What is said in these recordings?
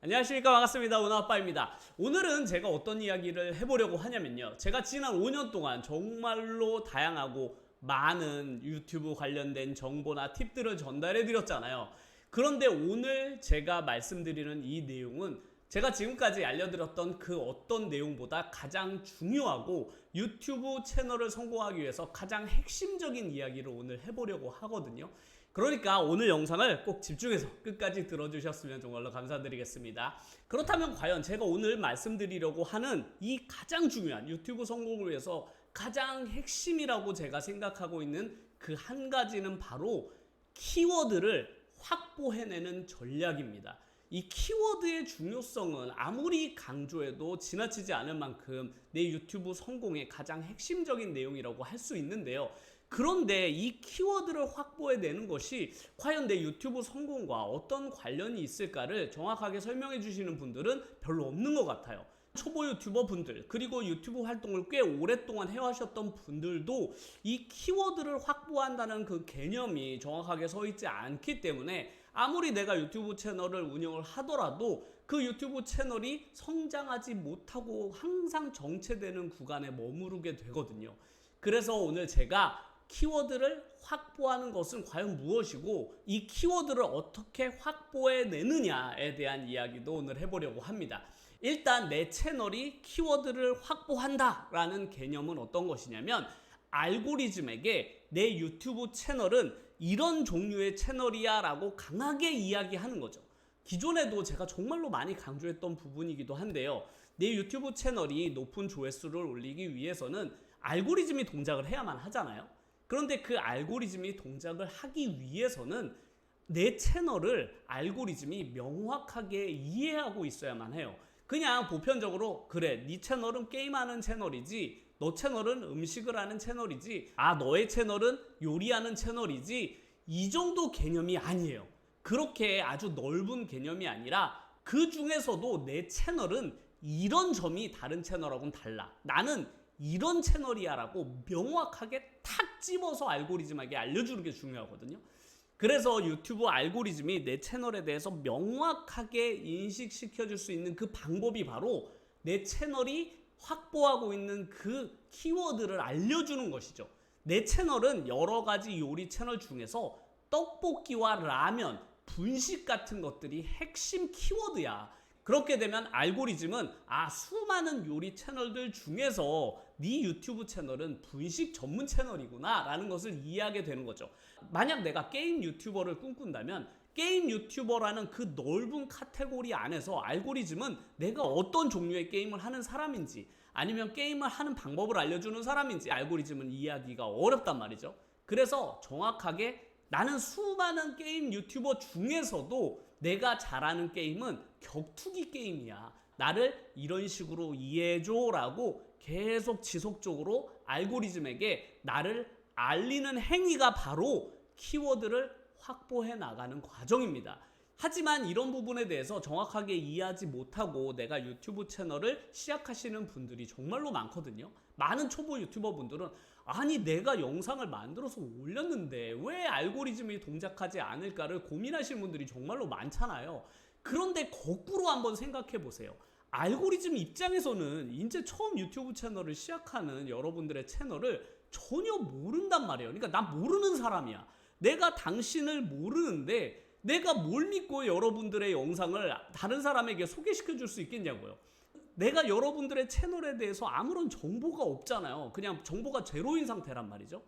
안녕하십니까, 반갑습니다. 운아빠입니다. 오늘은 제가 어떤 이야기를 해보려고 하냐면요, 제가 지난 5년 동안 정말로 다양하고 많은 유튜브 관련된 정보나 팁들을 전달해 드렸잖아요. 그런데 오늘 제가 말씀드리는 이 내용은 제가 지금까지 알려드렸던 그 어떤 내용보다 가장 중요하고 유튜브 채널을 성공하기 위해서 가장 핵심적인 이야기를 오늘 해보려고 하거든요. 그러니까 오늘 영상을 꼭 집중해서 끝까지 들어주셨으면 정말로 감사드리겠습니다. 그렇다면 과연 제가 오늘 말씀드리려고 하는 이 가장 중요한 유튜브 성공을 위해서 가장 핵심이라고 제가 생각하고 있는 그 한 가지는 바로 키워드를 확보해내는 전략입니다. 이 키워드의 중요성은 아무리 강조해도 지나치지 않을 만큼 내 유튜브 성공의 가장 핵심적인 내용이라고 할 수 있는데요. 그런데 이 키워드를 확보해내는 것이 과연 내 유튜브 성공과 어떤 관련이 있을까를 정확하게 설명해 주시는 분들은 별로 없는 것 같아요. 초보 유튜버 분들, 그리고 유튜브 활동을 꽤 오랫동안 해오셨던 분들도 이 키워드를 확보한다는 그 개념이 정확하게 서 있지 않기 때문에 아무리 내가 유튜브 채널을 운영을 하더라도 그 유튜브 채널이 성장하지 못하고 항상 정체되는 구간에 머무르게 되거든요. 그래서 오늘 제가 키워드를 확보하는 것은 과연 무엇이고 이 키워드를 어떻게 확보해내느냐에 대한 이야기도 오늘 해보려고 합니다. 일단 내 채널이 키워드를 확보한다 라는 개념은 어떤 것이냐면, 알고리즘에게 내 유튜브 채널은 이런 종류의 채널이야 라고 강하게 이야기하는 거죠. 기존에도 제가 정말로 많이 강조했던 부분이기도 한데요, 내 유튜브 채널이 높은 조회수를 올리기 위해서는 알고리즘이 동작을 해야만 하잖아요. 그런데 그 알고리즘이 동작을 하기 위해서는 내 채널을 알고리즘이 명확하게 이해하고 있어야만 해요. 그냥 보편적으로 그래, 네 채널은 게임하는 채널이지, 너 채널은 음식을 하는 채널이지, 너의 채널은 요리하는 채널이지, 이 정도 개념이 아니에요. 그렇게 아주 넓은 개념이 아니라 그 중에서도 내 채널은 이런 점이 다른 채널하고는 달라, 나는 이런 채널이야 라고 명확하게 탁 집어서 알고리즘에게 알려주는 게 중요하거든요. 그래서 유튜브 알고리즘이 내 채널에 대해서 명확하게 인식시켜 줄 수 있는 그 방법이 바로 내 채널이 확보하고 있는 그 키워드를 알려주는 것이죠. 내 채널은 여러 가지 요리 채널 중에서 떡볶이와 라면, 분식 같은 것들이 핵심 키워드야. 그렇게 되면 알고리즘은 수많은 요리 채널들 중에서 네 유튜브 채널은 분식 전문 채널이구나 라는 것을 이해하게 되는 거죠. 만약 내가 게임 유튜버를 꿈꾼다면 게임 유튜버라는 그 넓은 카테고리 안에서 알고리즘은 내가 어떤 종류의 게임을 하는 사람인지, 아니면 게임을 하는 방법을 알려주는 사람인지 알고리즘은 이해하기가 어렵단 말이죠. 그래서 정확하게 나는 수많은 게임 유튜버 중에서도 내가 잘하는 게임은 격투기 게임이야, 나를 이런 식으로 이해해줘 라고 계속 지속적으로 알고리즘에게 나를 알리는 행위가 바로 키워드를 확보해 나가는 과정입니다. 하지만 이런 부분에 대해서 정확하게 이해하지 못하고 내가 유튜브 채널을 시작하시는 분들이 정말로 많거든요. 많은 초보 유튜버 분들은 내가 영상을 만들어서 올렸는데 왜 알고리즘이 동작하지 않을까를 고민하시는 분들이 정말로 많잖아요. 그런데 거꾸로 한번 생각해 보세요. 알고리즘 입장에서는 이제 처음 유튜브 채널을 시작하는 여러분들의 채널을 전혀 모른단 말이에요. 그러니까 난 모르는 사람이야. 내가 당신을 모르는데 내가 뭘 믿고 여러분들의 영상을 다른 사람에게 소개시켜 줄 수 있겠냐고요. 내가 여러분들의 채널에 대해서 아무런 정보가 없잖아요. 그냥 정보가 제로인 상태란 말이죠.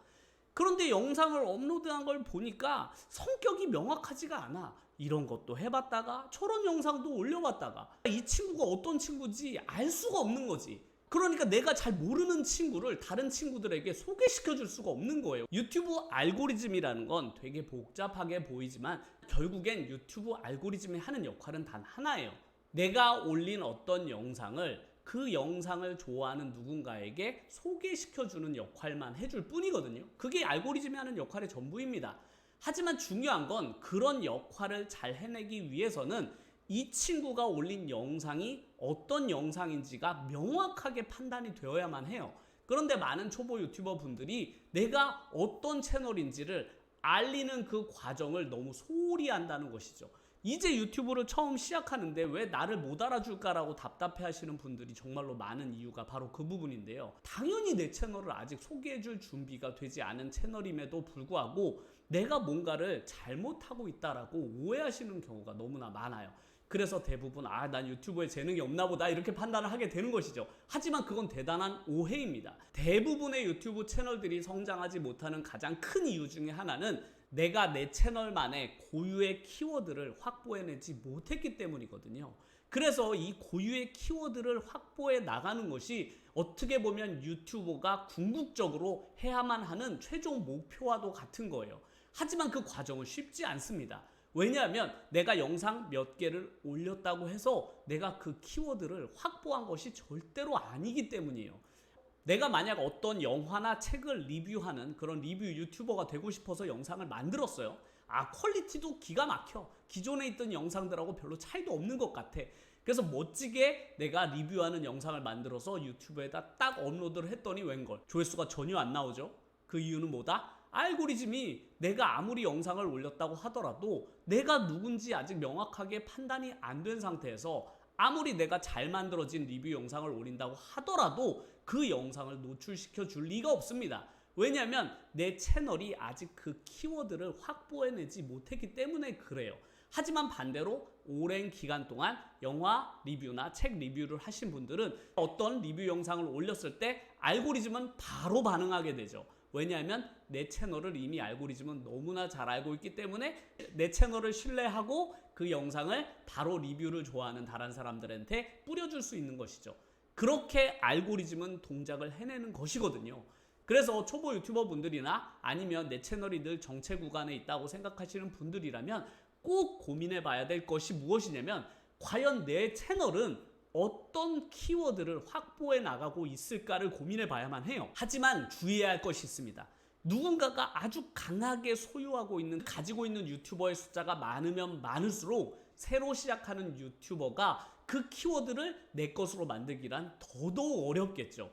그런데 영상을 업로드한 걸 보니까 성격이 명확하지가 않아. 이런 것도 해봤다가 저런 영상도 올려봤다가 이 친구가 어떤 친구인지 알 수가 없는 거지. 그러니까 내가 잘 모르는 친구를 다른 친구들에게 소개시켜 줄 수가 없는 거예요. 유튜브 알고리즘이라는 건 되게 복잡하게 보이지만 결국엔 유튜브 알고리즘이 하는 역할은 단 하나예요. 내가 올린 어떤 영상을 그 영상을 좋아하는 누군가에게 소개시켜주는 역할만 해줄 뿐이거든요. 그게 알고리즘이 하는 역할의 전부입니다. 하지만 중요한 건 그런 역할을 잘 해내기 위해서는 이 친구가 올린 영상이 어떤 영상인지가 명확하게 판단이 되어야만 해요. 그런데 많은 초보 유튜버 분들이 내가 어떤 채널인지를 알리는 그 과정을 너무 소홀히 한다는 것이죠. 이제 유튜브를 처음 시작하는데 왜 나를 못 알아줄까라고 답답해 하시는 분들이 정말로 많은 이유가 바로 그 부분인데요. 당연히 내 채널을 아직 소개해줄 준비가 되지 않은 채널임에도 불구하고 내가 뭔가를 잘못하고 있다라고 오해하시는 경우가 너무나 많아요. 그래서 대부분 난 유튜브에 재능이 없나 보다 이렇게 판단을 하게 되는 것이죠. 하지만 그건 대단한 오해입니다. 대부분의 유튜브 채널들이 성장하지 못하는 가장 큰 이유 중에 하나는 내가 내 채널만의 고유의 키워드를 확보해내지 못했기 때문이거든요. 그래서 이 고유의 키워드를 확보해 나가는 것이 어떻게 보면 유튜버가 궁극적으로 해야만 하는 최종 목표와도 같은 거예요. 하지만 그 과정은 쉽지 않습니다. 왜냐하면 내가 영상 몇 개를 올렸다고 해서 내가 그 키워드를 확보한 것이 절대로 아니기 때문이에요. 내가 만약 어떤 영화나 책을 리뷰하는 그런 리뷰 유튜버가 되고 싶어서 영상을 만들었어요. 퀄리티도 기가 막혀. 기존에 있던 영상들하고 별로 차이도 없는 것 같아. 그래서 멋지게 내가 리뷰하는 영상을 만들어서 유튜브에다 딱 업로드를 했더니 웬걸 조회수가 전혀 안 나오죠. 그 이유는 뭐다? 알고리즘이 내가 아무리 영상을 올렸다고 하더라도 내가 누군지 아직 명확하게 판단이 안 된 상태에서 아무리 내가 잘 만들어진 리뷰 영상을 올린다고 하더라도 그 영상을 노출시켜 줄 리가 없습니다. 왜냐하면 내 채널이 아직 그 키워드를 확보해내지 못했기 때문에 그래요. 하지만 반대로 오랜 기간 동안 영화 리뷰나 책 리뷰를 하신 분들은 어떤 리뷰 영상을 올렸을 때 알고리즘은 바로 반응하게 되죠. 왜냐하면 내 채널을 이미 알고리즘은 너무나 잘 알고 있기 때문에 내 채널을 신뢰하고 그 영상을 바로 리뷰를 좋아하는 다른 사람들한테 뿌려줄 수 있는 것이죠. 그렇게 알고리즘은 동작을 해내는 것이거든요. 그래서 초보 유튜버 분들이나 아니면 내 채널이 늘 정체 구간에 있다고 생각하시는 분들이라면 꼭 고민해 봐야 될 것이 무엇이냐면 과연 내 채널은 어떤 키워드를 확보해 나가고 있을까를 고민해 봐야만 해요. 하지만 주의해야 할 것이 있습니다. 누군가가 아주 강하게 소유하고 있는, 가지고 있는 유튜버의 숫자가 많으면 많을수록 새로 시작하는 유튜버가 그 키워드를 내 것으로 만들기란 더더욱 어렵겠죠.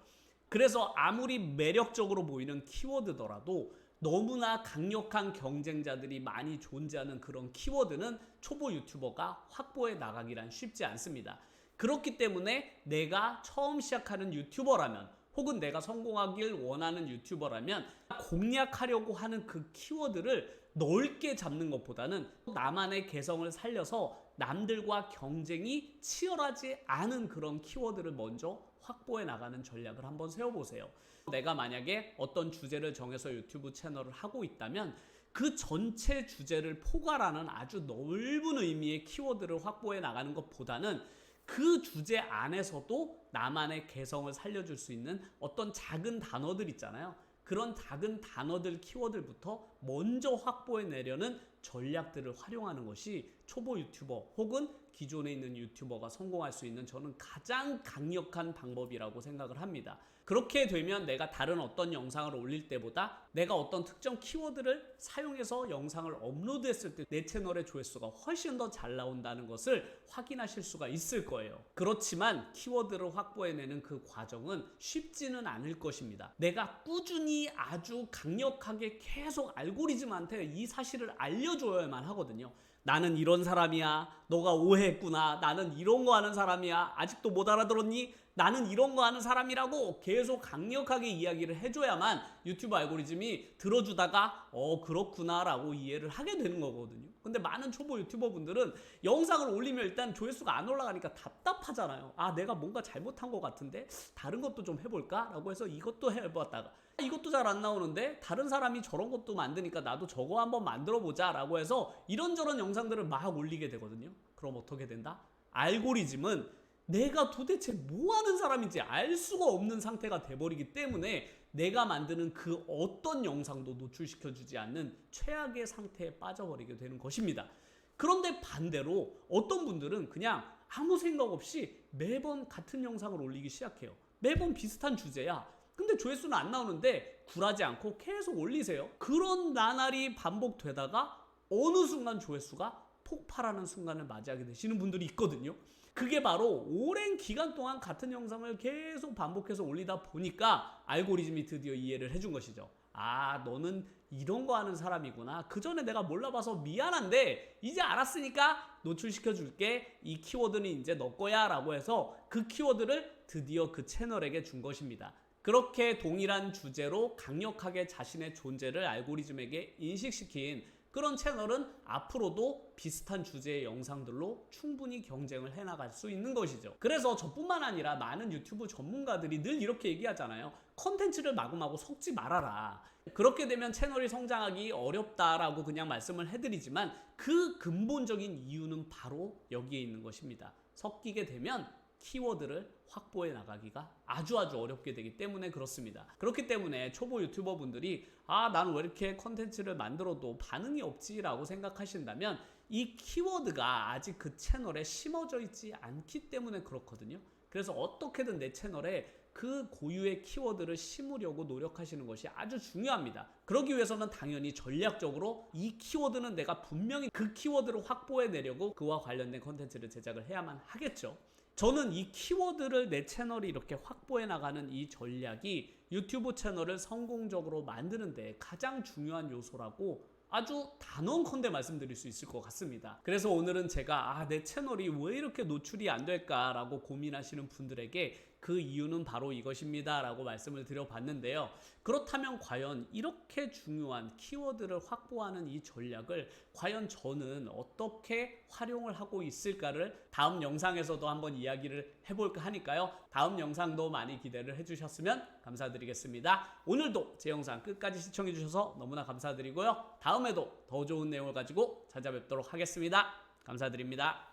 그래서 아무리 매력적으로 보이는 키워드더라도 너무나 강력한 경쟁자들이 많이 존재하는 그런 키워드는 초보 유튜버가 확보해 나가기란 쉽지 않습니다. 그렇기 때문에 내가 처음 시작하는 유튜버라면 혹은 내가 성공하길 원하는 유튜버라면 공략하려고 하는 그 키워드를 넓게 잡는 것보다는 나만의 개성을 살려서 남들과 경쟁이 치열하지 않은 그런 키워드를 먼저 확보해 나가는 전략을 한번 세워보세요. 내가 만약에 어떤 주제를 정해서 유튜브 채널을 하고 있다면 그 전체 주제를 포괄하는 아주 넓은 의미의 키워드를 확보해 나가는 것보다는 그 주제 안에서도 나만의 개성을 살려줄 수 있는 어떤 작은 단어들 있잖아요. 그런 작은 단어들, 키워드부터 먼저 확보해내려는 전략들을 활용하는 것이 초보 유튜버 혹은 기존에 있는 유튜버가 성공할 수 있는 저는 가장 강력한 방법이라고 생각을 합니다. 그렇게 되면 내가 다른 어떤 영상을 올릴 때보다 내가 어떤 특정 키워드를 사용해서 영상을 업로드했을 때 내 채널의 조회수가 훨씬 더 잘 나온다는 것을 확인하실 수가 있을 거예요. 그렇지만 키워드를 확보해내는 그 과정은 쉽지는 않을 것입니다. 내가 꾸준히 아주 강력하게 계속 알고리즘한테 이 사실을 알려줘야만 하거든요. 나는 이런 사람이야. 너가 오해했구나. 나는 이런 거 하는 사람이야. 아직도 못 알아들었니? 나는 이런 거 하는 사람이라고 계속 강력하게 이야기를 해줘야만 유튜브 알고리즘이 들어주다가 그렇구나 라고 이해를 하게 되는 거거든요. 근데 많은 초보 유튜버 분들은 영상을 올리면 일단 조회수가 안 올라가니까 답답하잖아요. 내가 뭔가 잘못한 것 같은데 다른 것도 좀 해볼까? 라고 해서 이것도 해봤다가 이것도 잘 안 나오는데 다른 사람이 저런 것도 만드니까 나도 저거 한번 만들어 보자 라고 해서 이런저런 영상들을 막 올리게 되거든요. 그럼 어떻게 된다? 알고리즘은 내가 도대체 뭐 하는 사람인지 알 수가 없는 상태가 돼버리기 때문에 내가 만드는 그 어떤 영상도 노출시켜주지 않는 최악의 상태에 빠져버리게 되는 것입니다. 그런데 반대로 어떤 분들은 그냥 아무 생각 없이 매번 같은 영상을 올리기 시작해요. 매번 비슷한 주제야. 근데 조회수는 안 나오는데 굴하지 않고 계속 올리세요. 그런 나날이 반복되다가 어느 순간 조회수가 폭발하는 순간을 맞이하게 되시는 분들이 있거든요. 그게 바로 오랜 기간 동안 같은 영상을 계속 반복해서 올리다 보니까 알고리즘이 드디어 이해를 해준 것이죠. 아, 너는 이런 거 하는 사람이구나. 그 전에 내가 몰라봐서 미안한데 이제 알았으니까 노출시켜 줄게. 이 키워드는 이제 너 거야 라고 해서 그 키워드를 드디어 그 채널에게 준 것입니다. 그렇게 동일한 주제로 강력하게 자신의 존재를 알고리즘에게 인식시킨 그런 채널은 앞으로도 비슷한 주제의 영상들로 충분히 경쟁을 해나갈 수 있는 것이죠. 그래서 저뿐만 아니라 많은 유튜브 전문가들이 늘 이렇게 얘기하잖아요. 컨텐츠를 마구마구 섞지 말아라. 그렇게 되면 채널이 성장하기 어렵다라고 그냥 말씀을 해드리지만 그 근본적인 이유는 바로 여기에 있는 것입니다. 섞이게 되면 키워드를 확보해 나가기가 아주 어렵게 되기 때문에 그렇습니다. 그렇기 때문에 초보 유튜버 분들이 나는 왜 이렇게 컨텐츠를 만들어도 반응이 없지 라고 생각하신다면 이 키워드가 아직 그 채널에 심어져 있지 않기 때문에 그렇거든요. 그래서 어떻게든 내 채널에 그 고유의 키워드를 심으려고 노력하시는 것이 아주 중요합니다. 그러기 위해서는 당연히 전략적으로 이 키워드는 내가 분명히 그 키워드를 확보해 내려고 그와 관련된 컨텐츠를 제작을 해야만 하겠죠. 저는 이 키워드를 내 채널이 이렇게 확보해 나가는 이 전략이 유튜브 채널을 성공적으로 만드는데 가장 중요한 요소라고 아주 단언컨대 말씀드릴 수 있을 것 같습니다. 그래서 오늘은 제가 내 채널이 왜 이렇게 노출이 안 될까라고 고민하시는 분들에게 그 이유는 바로 이것입니다 라고 말씀을 드려봤는데요. 그렇다면 과연 이렇게 중요한 키워드를 확보하는 이 전략을 과연 저는 어떻게 활용을 하고 있을까를 다음 영상에서도 한번 이야기를 해볼까 하니까요. 다음 영상도 많이 기대를 해주셨으면 감사드리겠습니다. 오늘도 제 영상 끝까지 시청해주셔서 너무나 감사드리고요. 다음에도 더 좋은 내용을 가지고 찾아뵙도록 하겠습니다. 감사드립니다.